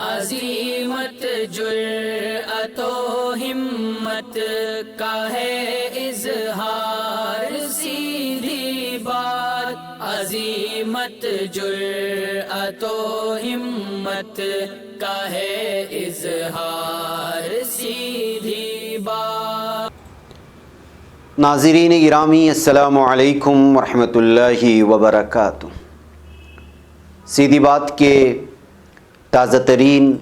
عزیمت جرأت و ہمت کا ہے اظہار، سیدھی بات عزیمت جرأت و ہمت کا ہے اظہار، سیدھی بات۔ ناظرین گرامی، السلام علیکم ورحمۃ اللہ وبرکاتہ۔ سیدھی بات کے تازہ ترین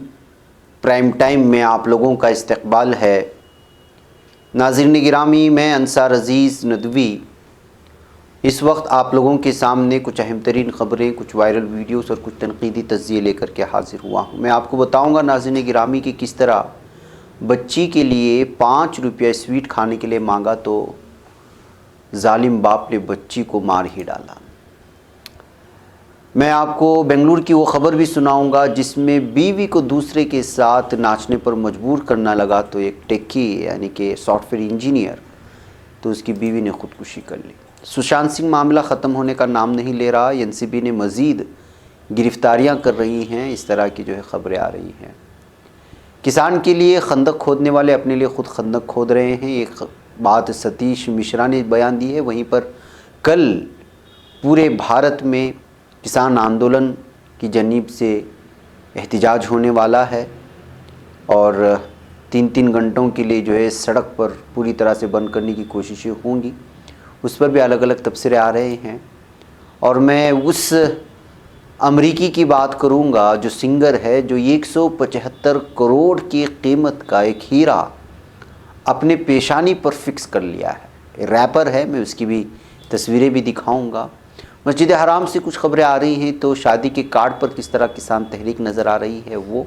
پرائم ٹائم میں آپ لوگوں کا استقبال ہے۔ ناظرین گرامی، میں انصار عزیز ندوی اس وقت آپ لوگوں کے سامنے کچھ اہم ترین خبریں، کچھ وائرل ویڈیوز اور کچھ تنقیدی تجزیے لے کر کے حاضر ہوا ہوں۔ میں آپ کو بتاؤں گا ناظرین گرامی کہ کس طرح بچی کے لیے 5 روپیہ سویٹ کھانے کے لیے مانگا تو ظالم باپ نے بچی کو مار ہی ڈالا۔ میں آپ کو بنگلور کی وہ خبر بھی سناؤں گا جس میں بیوی کو دوسرے کے ساتھ ناچنے پر مجبور کرنا لگا تو ایک ٹیکی یعنی کہ سافٹ ویئر انجینئر، تو اس کی بیوی نے خودکشی کر لی۔ سشانت سنگھ معاملہ ختم ہونے کا نام نہیں لے رہا، این سی بی نے مزید گرفتاریاں کر رہی ہیں، اس طرح کی خبریں آ رہی ہیں۔ کسان کے لیے خندق کھودنے والے اپنے لیے خود خندق کھود رہے ہیں، ایک بات ستیش مشرا نے بیان دی ہے۔ وہیں پر کل پورے بھارت میں کسان آندولن کی جانب سے احتجاج ہونے والا ہے اور 3 گھنٹوں کے لیے سڑک پر پوری طرح سے بند کرنے کی کوششیں ہوں گی۔ اس پر بھی الگ الگ تبصرے آ رہے ہیں، اور میں اس امریکی کی بات کروں گا جو سنگر ہے، جو 175 کروڑ کی قیمت کا ایک ہیرا اپنے پیشانی پر فکس کر لیا ہے۔ ریپر ہے، میں اس کی بھی تصویریں بھی دکھاؤں گا۔ مسجد حرام سے کچھ خبریں آ رہی ہیں، تو شادی کے کارڈ پر کس طرح کسان تحریک نظر آ رہی ہے وہ،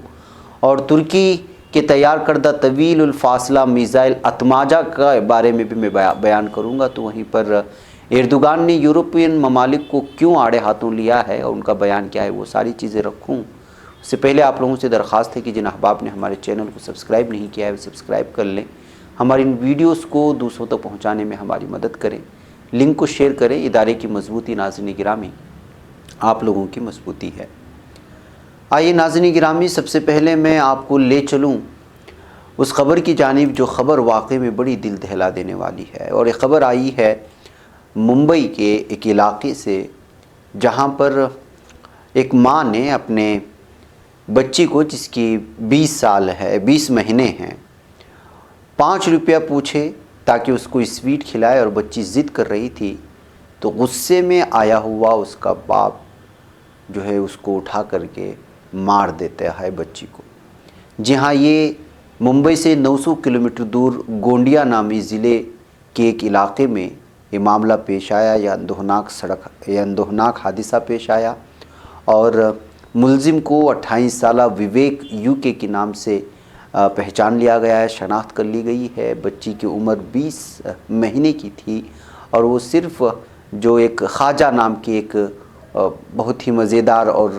اور ترکی کے تیار کردہ طویل الفاصلہ میزائل اتماجہ کے بارے میں بھی میں بیان کروں گا۔ تو وہیں پر ایردوغان نے یورپین ممالک کو کیوں آڑے ہاتھوں لیا ہے اور ان کا بیان کیا ہے، وہ ساری چیزیں رکھوں۔ اس سے پہلے آپ لوگوں سے درخواست ہے کہ جن احباب نے ہمارے چینل کو سبسکرائب نہیں کیا ہے وہ سبسکرائب کر لیں، ہماری ان ویڈیوز کو دوسروں تک پہنچانے میں ہماری مدد کریں، لنک کو شیئر کریں۔ ادارے کی مضبوطی ناظرین گرامی آپ لوگوں کی مضبوطی ہے۔ آئیے ناظرین گرامی، سب سے پہلے میں آپ کو لے چلوں اس خبر کی جانب جو خبر واقعی میں بڑی دل دہلا دینے والی ہے، اور یہ خبر آئی ہے ممبئی کے ایک علاقے سے، جہاں پر ایک ماں نے اپنے بچی کو، جس کی 20 مہینے ہیں، 5 روپیہ پوچھے تاکہ اس کو سویٹ کھلائے، اور بچی ضد کر رہی تھی، تو غصے میں آیا ہوا اس کا باپ اس کو اٹھا کر کے مار دیتا ہے بچی کو۔ جی ہاں، یہ ممبئی سے 900 کلومیٹر دور گونڈیا نامی ضلع کے ایک علاقے میں یہ معاملہ پیش آیا، یہ اندوہناک حادثہ پیش آیا، اور ملزم کو 28 سالہ وویک یو کے نام سے پہچان لیا گیا ہے، شناخت کر لی گئی ہے۔ بچی کی عمر 20 مہینے کی تھی، اور وہ صرف جو ایک خواجہ نام کی ایک بہت ہی مزیدار اور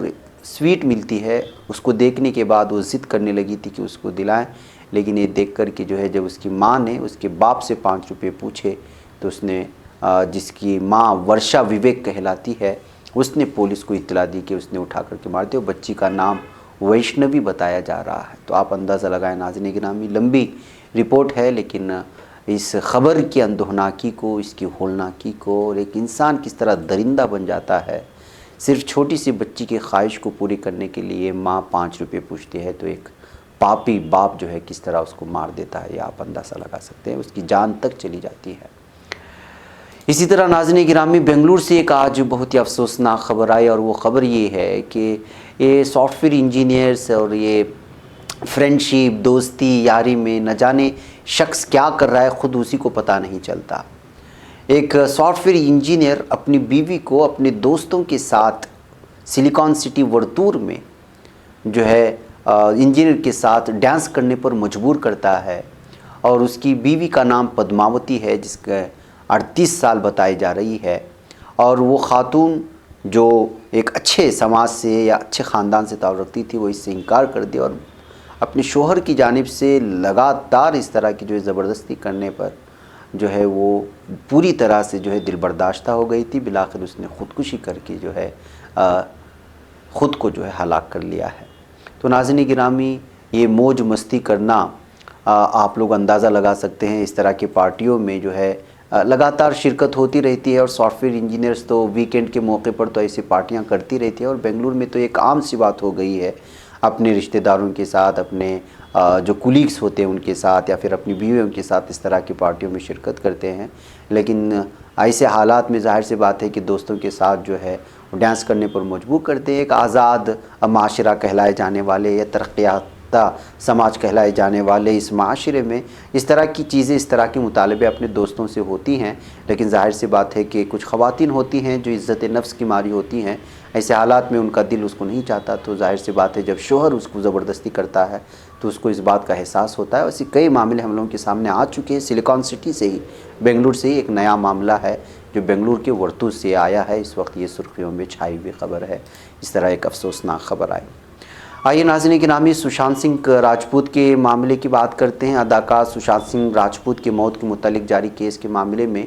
سویٹ ملتی ہے، اس کو دیکھنے کے بعد وہ ضد کرنے لگی تھی کہ اس کو دلائیں، لیکن یہ دیکھ کر کے جب اس کی ماں نے اس کے باپ سے 5 روپے پوچھے، تو اس نے، جس کی ماں ورشا وویک کہلاتی ہے، اس نے پولیس کو اطلاع دی کہ اس نے اٹھا کر کے مار دیا۔ بچی کا نام ویشنوی بتایا جا رہا ہے۔ تو آپ اندازہ لگائیں ناظرین گرامی، لمبی رپورٹ ہے، لیکن اس خبر کی اندوہناکی کو، اس کی ہولناکی کو، اور ایک انسان کس طرح درندہ بن جاتا ہے صرف چھوٹی سی بچی کی خواہش کو پوری کرنے کے لیے، ماں 5 روپے پوچھتی ہے تو ایک پاپی باپ کس طرح اس کو مار دیتا ہے، یہ آپ اندازہ لگا سکتے ہیں، اس کی جان تک چلی جاتی ہے۔ اسی طرح ناظرین گرامی، بنگلور سے ایک آج بہت ہی افسوسناک خبر آئی، اور وہ خبر یہ ہے کہ یہ سافٹ ویئر انجینئرز اور یہ فرینڈشپ، دوستی، یاری میں نہ جانے شخص کیا کر رہا ہے، خود اسی کو پتہ نہیں چلتا۔ ایک سافٹ ویئر انجینئر اپنی بیوی کو اپنے دوستوں کے ساتھ سلیکان سٹی ورتور میں انجینئر کے ساتھ ڈانس کرنے پر مجبور کرتا ہے، اور اس کی بیوی کا نام پدماوتی ہے، جس کا 38 سال بتائی جا رہی ہے، اور وہ خاتون جو ایک اچھے سماج سے یا اچھے خاندان سے تعلق رکھتی تھی، وہ اس سے انکار کر دی، اور اپنے شوہر کی جانب سے لگاتار اس طرح کی زبردستی کرنے پر وہ پوری طرح سے دل برداشتہ ہو گئی تھی۔ بالآخر اس نے خودکشی کر کے خود کو ہلاک کر لیا ہے۔ تو ناظرین گرامی یہ موج مستی کرنا آپ لوگ اندازہ لگا سکتے ہیں، اس طرح کی پارٹیوں میں جو ہے لگاتار شرکت ہوتی رہتی ہے، اور سافٹ ویئر انجینئرز تو ویکینڈ کے موقع پر تو ایسی پارٹیاں کرتی رہتی ہیں، اور بنگلور میں تو ایک عام سی بات ہو گئی ہے، اپنے رشتہ داروں کے ساتھ، اپنے جو کولیگس ہوتے ہیں ان کے ساتھ، یا پھر اپنی بیویوں کے ساتھ اس طرح کی پارٹیوں میں شرکت کرتے ہیں۔ لیکن ایسے حالات میں ظاہر سی بات ہے کہ دوستوں کے ساتھ جو ہے ڈانس کرنے پر مجبور کرتے ہیں۔ ایک آزاد معاشرہ کہلائے جانے والے یا ترقیاتی سماج کہلائے جانے والے اس معاشرے میں اس طرح کی چیزیں، اس طرح کے مطالبے اپنے دوستوں سے ہوتی ہیں، لیکن ظاہر سی بات ہے کہ کچھ خواتین ہوتی ہیں جو عزت نفس کی ماری ہوتی ہیں، ایسے حالات میں ان کا دل اس کو نہیں چاہتا، تو ظاہر سی بات ہے جب شوہر اس کو زبردستی کرتا ہے تو اس کو اس بات کا احساس ہوتا ہے۔ ایسے کئی معاملے ہم لوگوں کے سامنے آ چکے ہیں۔ سلیکان سٹی سے ہی، بنگلور سے ہی ایک نیا معاملہ ہے جو بنگلور کے ورتو سے آیا ہے، اس وقت یہ سرخیوں میں چھائی ہوئی خبر ہے، اس طرح ایک افسوسناک خبر آئی۔ آئیے ناظرین گرامی سشانت سنگھ راجپوت کے معاملے کی بات کرتے ہیں۔ اداکار سشانت سنگھ راجپوت کی موت کے متعلق جاری کیس کے معاملے میں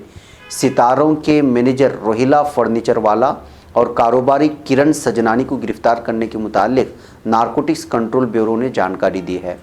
ستاروں کے مینیجر روہیلا فرنیچر والا اور کاروباری کرن سجنانی کو گرفتار کرنے کے متعلق نارکوٹکس کنٹرول بیورو نے جانکاری دی ہے۔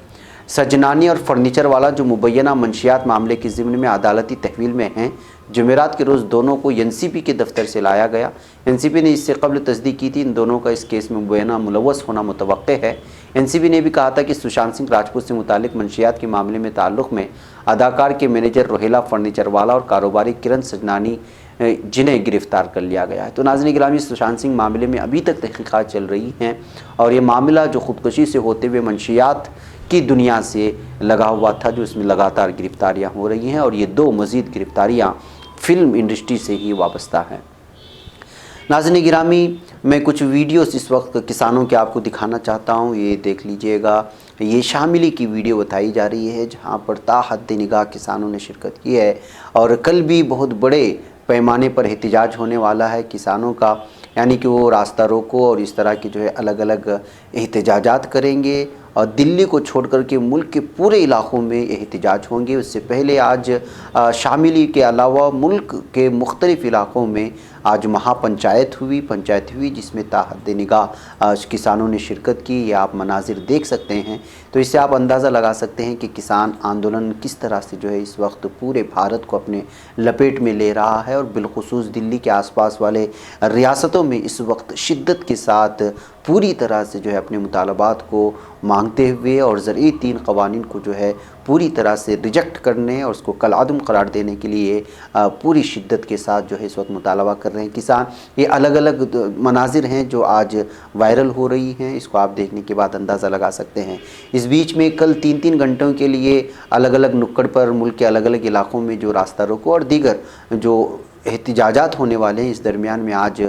سجنانی اور فرنیچر والا جو مبینہ منشیات معاملے کے ضمن میں عدالتی تحویل میں ہیں، جمعرات کے روز دونوں کو این سی پی کے دفتر سے لایا گیا۔ این سی پی نے اس سے قبل تصدیق کی تھی ان دونوں کا اس کیس میں مبینہ ملوث ہونا متوقع ہے۔ این سی پی نے بھی کہا تھا کہ سشانت سنگھ راجپوت سے متعلق منشیات کے معاملے میں تعلق میں اداکار کے مینیجر روہیلا فرنیچر والا اور کاروباری کرن سجنانی جنہیں گرفتار کر لیا گیا ہے۔ تو ناظرین گرامی سشانت سنگھ معاملے میں ابھی تک تحقیقات چل رہی ہیں، اور یہ معاملہ جو خودکشی سے ہوتے ہوئے منشیات کی دنیا سے لگا ہوا تھا، جو اس میں لگاتار گرفتاریاں ہو رہی ہیں، اور یہ دو مزید گرفتاریاں فلم انڈسٹری سے ہی وابستہ ہیں۔ ناظرین گرامی میں کچھ ویڈیوز اس وقت کسانوں کے آپ کو دکھانا چاہتا ہوں، یہ دیکھ لیجئے گا۔ یہ شاملی کی ویڈیو بتائی جا رہی ہے جہاں پر تا حد نگاہ کسانوں نے شرکت کی ہے، اور کل بھی بہت بڑے پیمانے پر احتجاج ہونے والا ہے کسانوں کا، یعنی کہ وہ راستہ روکو اور اس طرح کے جو ہے الگ الگ احتجاجات کریں گے، اور دلی کو چھوڑ کر کے ملک کے پورے علاقوں میں احتجاج ہوں گے۔ اس سے پہلے آج شاملی کے علاوہ ملک کے مختلف علاقوں میں آج مہا پنچایت ہوئی جس میں تا حد نگاہ کسانوں نے شرکت کی۔ یہ آپ مناظر دیکھ سکتے ہیں، تو اس سے آپ اندازہ لگا سکتے ہیں کہ کسان آندولن کس طرح سے جو ہے اس وقت پورے بھارت کو اپنے لپیٹ میں لے رہا ہے، اور بالخصوص دلی کے آس پاس والے ریاستوں میں اس وقت شدت کے ساتھ پوری طرح سے جو ہے اپنے مطالبات کو مانگتے ہوئے اور زرعی 3 قوانین کو جو ہے پوری طرح سے ریجیکٹ کرنے اور اس کو کالعدم قرار دینے کے لیے پوری شدت کے ساتھ جو ہے اس وقت مطالبہ کر رہے ہیں کسان۔ یہ الگ الگ مناظر ہیں جو آج وائرل ہو رہی ہیں، اس کو آپ دیکھنے کے بعد اندازہ لگا سکتے ہیں۔ اس بیچ میں کل 3 گھنٹوں کے لیے الگ الگ نکڑ پر ملک کے الگ الگ علاقوں میں جو راستہ روکو اور دیگر جو احتجاجات ہونے والے ہیں، اس درمیان میں آج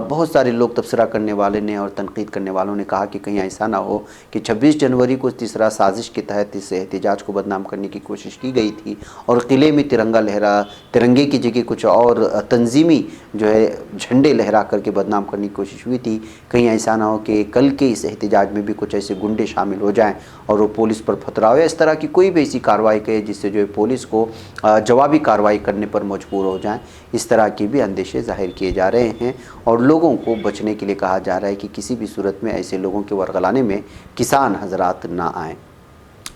بہت سارے لوگ تبصرہ کرنے والے نے اور تنقید کرنے والوں نے کہا کہ کہیں ایسا نہ ہو کہ 26 جنوری کو تیسرا سازش کے تحت اس احتجاج کو بدنام کرنے کی کوشش کی گئی تھی، اور قلعے میں ترنگے کی جگہ کچھ اور تنظیمی جو ہے جھنڈے لہرا کر کے بدنام کرنے کی کوشش ہوئی تھی۔ کہیں ایسا نہ ہو کہ کل کے اس احتجاج میں بھی کچھ ایسے گنڈے شامل ہو جائیں اور وہ پولیس پر پتھراؤ، اس طرح کی کوئی بھی ایسی کارروائی کرے جس سے جو ہے پولیس کو جوابی کارروائی کرنے پر مجبور ہو جائیں۔ اس طرح کے بھی اندیشے ظاہر کیے جا رہے ہیں، اور لوگوں کو بچنے کے لیے کہا جا رہا ہے کہ کسی بھی صورت میں ایسے لوگوں کے ورغلانے میں کسان حضرات نہ آئیں۔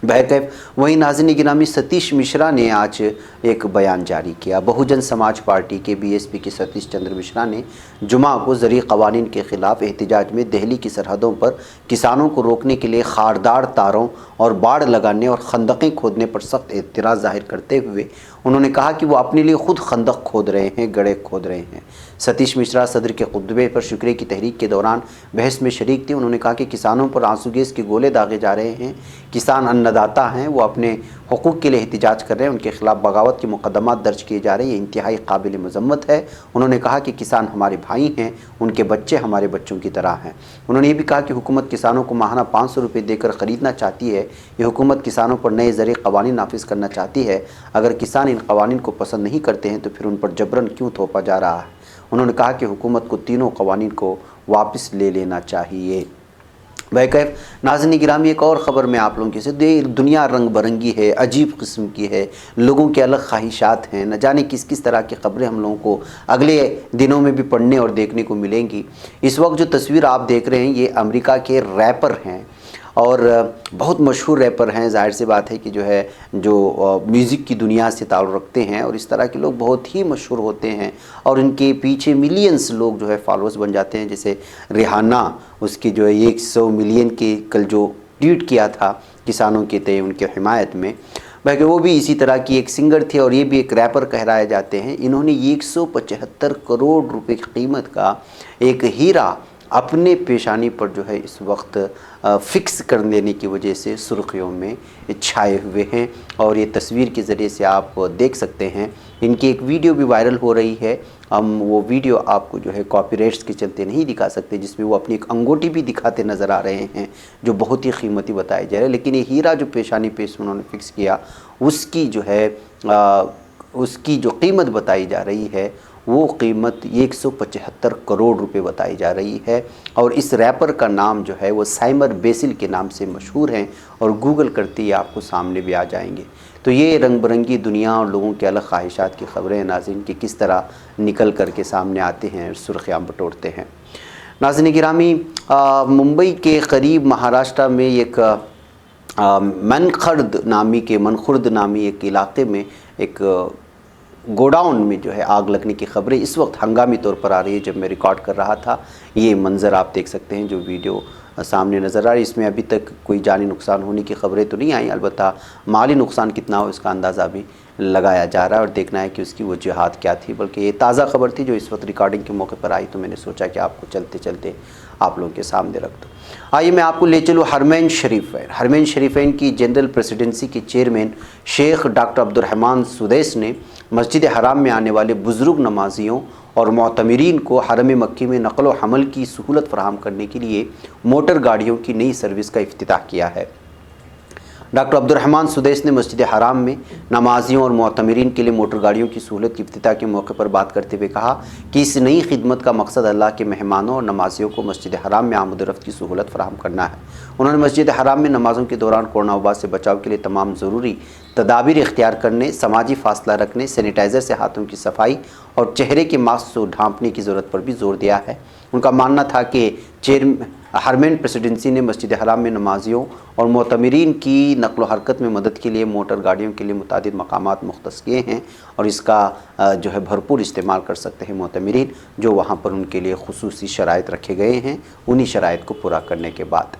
بہرکیف وہیں ناظرین گرامی ستیش مشرا نے آج ایک بیان جاری کیا۔ بہوجن سماج پارٹی کے BSP کے ستیش چندر مشرا نے جمعہ کو زرعی قوانین کے خلاف احتجاج میں دہلی کی سرحدوں پر کسانوں کو روکنے کے لیے خاردار تاروں اور باڑ لگانے اور خندقیں کھودنے پر سخت اعتراض ظاہر کرتے ہوئے انہوں نے کہا کہ وہ اپنے لیے خود خندق کھود رہے ہیں، گڑھے کھود رہے ہیں۔ ستیش مشرا صدر کے خطبے پر شکریہ کی تحریک کے دوران بحث میں شریک تھے۔ انہوں نے کہا کہ کسانوں پر آنسو گیس کے گولے داغے جا رہے ہیں، کسان انّداتا ہیں، وہ اپنے حقوق کے لیے احتجاج کر رہے ہیں، ان کے خلاف بغاوت کے مقدمات درج کیے جا رہے ہیں، یہ انتہائی قابل مذمت ہے۔ انہوں نے کہا کہ کسان ہمارے بھائی ہیں، ان کے بچے ہمارے بچوں کی طرح ہیں۔ انہوں نے یہ بھی کہا کہ حکومت کسانوں کو ماہانہ 500 روپے دے کر خریدنا چاہتی ہے، یہ حکومت کسانوں پر نئے زرعی قوانین نافذ کرنا چاہتی ہے۔ اگر کسان ان قوانین کو پسند نہیں کرتے ہیں تو پھر ان پر جبراً کیوں تھوپا جا رہا ہے؟ انہوں نے کہا کہ حکومت کو تینوں قوانین کو واپس لے لینا چاہیے۔ بہرکیف ناظرین گرامی ایک اور خبر میں آپ لوگوں کے ساتھ، دنیا رنگ برنگی ہے، عجیب قسم کی ہے، لوگوں کے الگ خواہشات ہیں، نہ جانے کس طرح کی خبریں ہم لوگوں کو اگلے دنوں میں بھی پڑھنے اور دیکھنے کو ملیں گی۔ اس وقت جو تصویر آپ دیکھ رہے ہیں یہ امریکہ کے ریپر ہیں، اور بہت مشہور ریپر ہیں. ظاہر سی بات ہے کہ جو ہے جو میوزک کی دنیا سے تعلق رکھتے ہیں اور اس طرح کے لوگ بہت ہی مشہور ہوتے ہیں اور ان کے پیچھے ملینز لوگ جو ہے فالوورز بن جاتے ہیں. جیسے ریحانہ، اس کی جو ہے 100 ملین کے کل جو ٹویٹ کیا تھا کسانوں کے تئیں ان کے حمایت میں، بلکہ وہ بھی اسی طرح کی ایک سنگر تھی اور یہ بھی ایک ریپر کہلائے جاتے ہیں. انہوں نے 175 کروڑ روپے کی قیمت کا ایک ہیرا اپنے پیشانی پر جو ہے اس وقت فکس کر دینے کی وجہ سے سرخیوں میں چھائے ہوئے ہیں. اور یہ تصویر کے ذریعے سے آپ دیکھ سکتے ہیں. ان کی ایک ویڈیو بھی وائرل ہو رہی ہے. ہم وہ ویڈیو آپ کو جو ہے کاپی رائٹس کے چلتے نہیں دکھا سکتے، جس میں وہ اپنی ایک انگوٹھی بھی دکھاتے نظر آ رہے ہیں جو بہت ہی قیمتی بتائی جا رہا ہے. لیکن یہ ہیرا جو پیشانی پہ انہوں نے فکس کیا، اس کی جو ہے اس کی جو قیمت بتائی جا رہی ہے وہ قیمت 175 کروڑ روپے بتائی جا رہی ہے. اور اس ریپر کا نام جو ہے وہ سائمر بیسل کے نام سے مشہور ہیں اور گوگل کرتے ہی آپ کو سامنے بھی آ جائیں گے. تو یہ رنگ برنگی دنیا اور لوگوں کے الگ خواہشات کی خبریں ناظرین کی کس طرح نکل کر کے سامنے آتے ہیں اور سرخیاں بٹورتے ہیں. ناظرین گرامی، ممبئی کے قریب مہاراشٹرا میں ایک منخرد نامی ایک علاقے میں ایک گوڈاؤن میں جو ہے آگ لگنے کی خبریں اس وقت ہنگامی طور پر آ رہی ہے. جب میں ریکارڈ کر رہا تھا یہ منظر آپ دیکھ سکتے ہیں جو ویڈیو سامنے نظر آ رہی ہے. اس میں ابھی تک کوئی جانی نقصان ہونے کی خبریں تو نہیں آئیں، البتہ مالی نقصان کتنا ہو اس کا اندازہ بھی لگایا جا رہا ہے اور دیکھنا ہے کہ اس کی وجوہات کیا تھی. بلکہ یہ تازہ خبر تھی جو اس وقت ریکارڈنگ کے موقع پر آئی، تو میں نے سوچا کہ آپ کو چلتے چلتے آپ لوگوں کے سامنے رکھ دوں. آئیے میں آپ کو لے چلوں حرمین شریفین کی جنرل پریسیڈنسی کے چیئرمین شیخ ڈاکٹر عبدالرحمن سدیس نے مسجد حرام میں آنے والے بزرگ نمازیوں اور معتمرین کو حرم مکی میں نقل و حمل کی سہولت فراہم کرنے کے لیے موٹر گاڑیوں کی نئی سروس کا افتتاح کیا ہے. ڈاکٹر عبدالرحمن سدیس نے مسجد حرام میں نمازیوں اور معتمرین کے لیے موٹر گاڑیوں کی سہولت کی افتتاح کے موقع پر بات کرتے ہوئے کہا کہ اس نئی خدمت کا مقصد اللہ کے مہمانوں اور نمازیوں کو مسجد حرام میں آمد و رفت کی سہولت فراہم کرنا ہے. انہوں نے مسجد حرام میں نمازوں کے دوران کورونا وبا سے بچاؤ کے لیے تمام ضروری تدابیر اختیار کرنے، سماجی فاصلہ رکھنے، سینیٹائزر سے ہاتھوں کی صفائی اور چہرے کے ماسک سے ڈھانپنے کی ضرورت پر بھی زور دیا ہے. ان کا ماننا تھا کہ حرمین پریسیڈنسی نے مسجد حرام میں نمازیوں اور معتمرین کی نقل و حرکت میں مدد کے لیے موٹر گاڑیوں کے لیے متعدد مقامات مختص کیے ہیں اور اس کا جو ہے بھرپور استعمال کر سکتے ہیں معتمرین جو وہاں پر ان کے لیے خصوصی شرائط رکھے گئے ہیں انہی شرائط کو پورا کرنے کے بعد.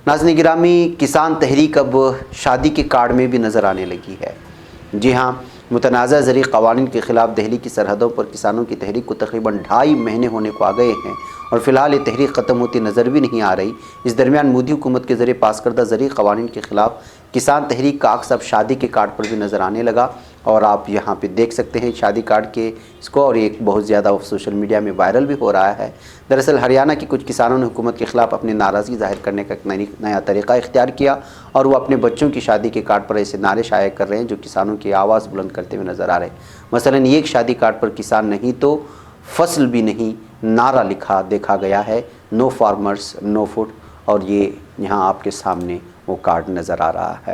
ناظرین گرامی، کسان تحریک اب شادی کے کارڈ میں بھی نظر آنے لگی ہے. جی ہاں، متنازع زرعی قوانین کے خلاف دہلی کی سرحدوں پر کسانوں کی تحریک کو تقریباً 2.5 مہینے ہونے کو آ گئے ہیں اور فی الحال یہ تحریک ختم ہوتی نظر بھی نہیں آ رہی. اس درمیان مودی حکومت کے ذریعے پاس کردہ زرعی قوانین کے خلاف کسان تحریک کا عکس اب شادی کے کارڈ پر بھی نظر آنے لگا اور آپ یہاں پہ دیکھ سکتے ہیں شادی کارڈ کے اس کو، اور ایک بہت زیادہ سوشل میڈیا میں وائرل بھی ہو رہا ہے. دراصل ہریانہ کے کچھ کسانوں نے حکومت کے خلاف اپنی ناراضگی ظاہر کرنے کا ایک نیا طریقہ اختیار کیا اور وہ اپنے بچوں کی شادی کے کارڈ پر ایسے نعرے شائع کر رہے ہیں جو کسانوں کی آواز بلند کرتے ہوئے نظر آ رہے ہیں. مثلاً یہ ایک شادی کارڈ پر کسان نہیں تو فصل بھی نہیں نعرہ لکھا دیکھا گیا ہے، نو فارمرز نو فوڈ، اور یہ یہاں آپ کے سامنے وہ کارڈ نظر آ رہا ہے.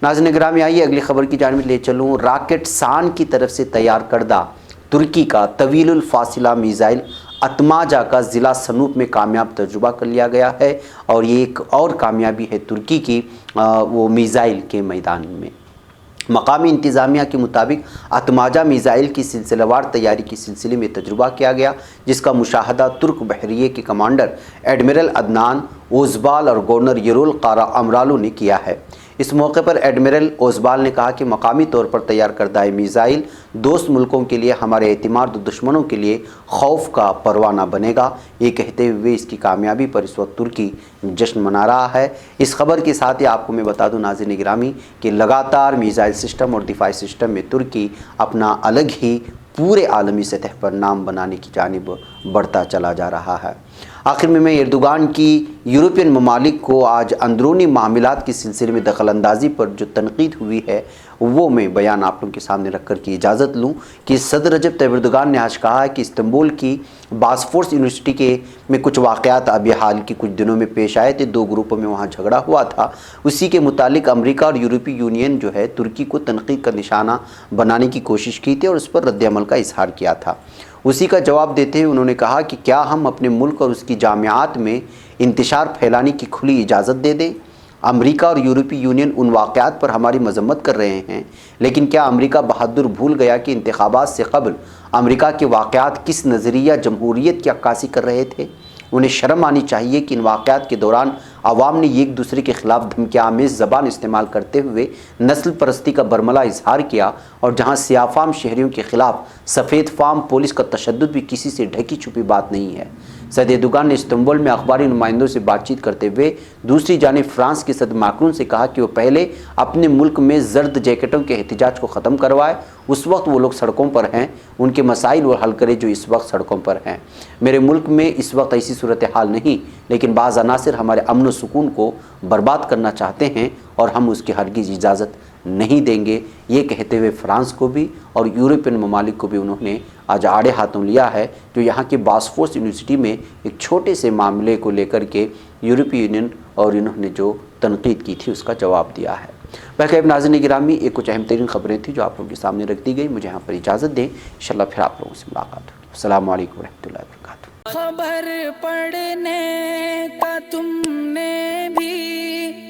ناظرین گرامی، آئیے اگلی خبر کی جانب لے چلوں. راکٹ سان کی طرف سے تیار کردہ ترکی کا طویل الفاصلہ میزائل اتماجا کا ضلع سنوپ میں کامیاب تجربہ کر لیا گیا ہے اور یہ ایک اور کامیابی ہے ترکی کی وہ میزائل کے میدان میں. مقامی انتظامیہ کے مطابق اتماجا میزائل کی سلسلہ وار تیاری کے سلسلے میں تجربہ کیا گیا جس کا مشاہدہ ترک بحریے کے کمانڈر ایڈمرل عدنان اوزبال اور گورنر یرول قارا امرالو نے کیا ہے. اس موقع پر ایڈمرل اوزبال نے کہا کہ مقامی طور پر تیار کردہ میزائل دوست ملکوں کے لیے ہمارے اعتماد و دشمنوں کے لیے خوف کا پروانہ بنے گا. یہ کہتے ہوئے اس کی کامیابی پر اس وقت ترکی جشن منا رہا ہے. اس خبر کے ساتھ ہی آپ کو میں بتا دوں ناظرین گرامی کہ لگاتار میزائل سسٹم اور دفاعی سسٹم میں ترکی اپنا الگ ہی پورے عالمی سطح پر نام بنانے کی جانب بڑھتا چلا جا رہا ہے. آخر میں ایردوغان کی یورپین ممالک کو آج اندرونی معاملات کے سلسلے میں دخل اندازی پر جو تنقید ہوئی ہے وہ میں بیان آپ لوگوں کے سامنے رکھ کر کی اجازت لوں کہ صدر رجب طیب ایردوغان نے آج کہا ہے کہ استنبول کی باسفورس یونیورسٹی میں کچھ واقعات ابھی حال کے کچھ دنوں میں پیش آئے تھے. 2 گروپوں میں وہاں جھگڑا ہوا تھا. اسی کے متعلق امریکہ اور یورپی یونین جو ہے ترکی کو تنقید کا نشانہ بنانے کی کوشش کی تھی اور اس پر رد عمل کا اظہار کیا تھا. اسی کا جواب دیتے ہوئے انہوں نے کہا کہ کیا ہم اپنے ملک اور اس کی جامعات میں انتشار پھیلانے کی کھلی اجازت دے دیں؟ امریکہ اور یورپی یونین ان واقعات پر ہماری مذمت کر رہے ہیں، لیکن کیا امریکہ بہادر بھول گیا کہ انتخابات سے قبل امریکہ کے واقعات کس نظریہ جمہوریت کی عکاسی کر رہے تھے؟ انہیں شرم آنی چاہیے کہ ان واقعات کے دوران عوام نے ایک دوسرے کے خلاف دھمکی آمیز زبان استعمال کرتے ہوئے نسل پرستی کا برملا اظہار کیا، اور جہاں سیاہ فام شہریوں کے خلاف سفید فام پولیس کا تشدد بھی کسی سے ڈھکی چھپی بات نہیں ہے۔ صدر ایردوغان نے استنبول میں اخباری نمائندوں سے بات چیت کرتے ہوئے دوسری جانب فرانس کے صدر ماکرون سے کہا کہ وہ پہلے اپنے ملک میں زرد جیکٹوں کے احتجاج کو ختم کروائے، اس وقت وہ لوگ سڑکوں پر ہیں، ان کے مسائل وہ حل کرے جو اس وقت سڑکوں پر ہیں۔ میرے ملک میں اس وقت ایسی صورتحال نہیں، لیکن بعض عناصر ہمارے امن و سکون کو برباد کرنا چاہتے ہیں اور ہم اس کی ہرگز اجازت نہیں دیں گے۔ یہ کہتے ہوئے فرانس کو بھی اور یورپین ممالک کو بھی انہوں نے آج آڑے ہاتھوں لیا ہے، جو یہاں کی باسفورس یونیورسٹی میں ایک چھوٹے سے معاملے کو لے کر کے یورپی یونین اور انہوں نے جو تنقید کی تھی اس کا جواب دیا ہے۔ بہرکیف ناظرین گرامی، ایک کچھ اہم ترین خبریں تھیں جو آپ لوگوں کے سامنے رکھ دی گئی۔ مجھے یہاں پر اجازت دیں، انشاءاللہ پھر آپ لوگوں سے ملاقات ہوگی۔ السلام علیکم ورحمۃ اللہ وبرکاتہ۔ خبر پڑھنے کا تم نے بھی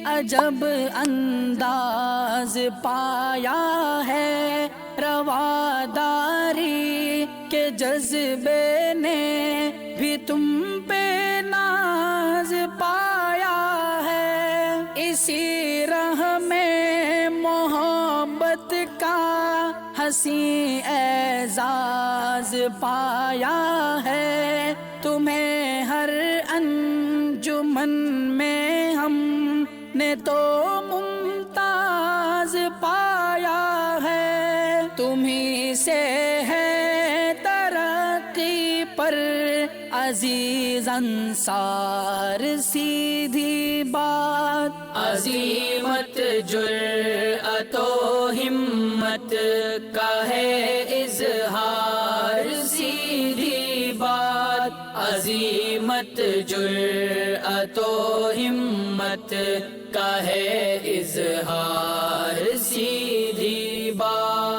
عجب انداز پایا ہے، رواداری کے جذبے نے بھی تم پہ ناز پایا ہے، اسی راہ میں محبت کا حسین اعزاز پایا ہے، تمہیں ہر انجمن میں ہم نے تو ممتاز پایا ہے، تمہیں سے ہے ترقی پر عزیز انصار، سیدھی بات عظیمت جرأت و ہمت کا ہے اظہار، سیدھی بات عظیمت جرأت و ہمت کا ہے اظہار، سیدھی بات۔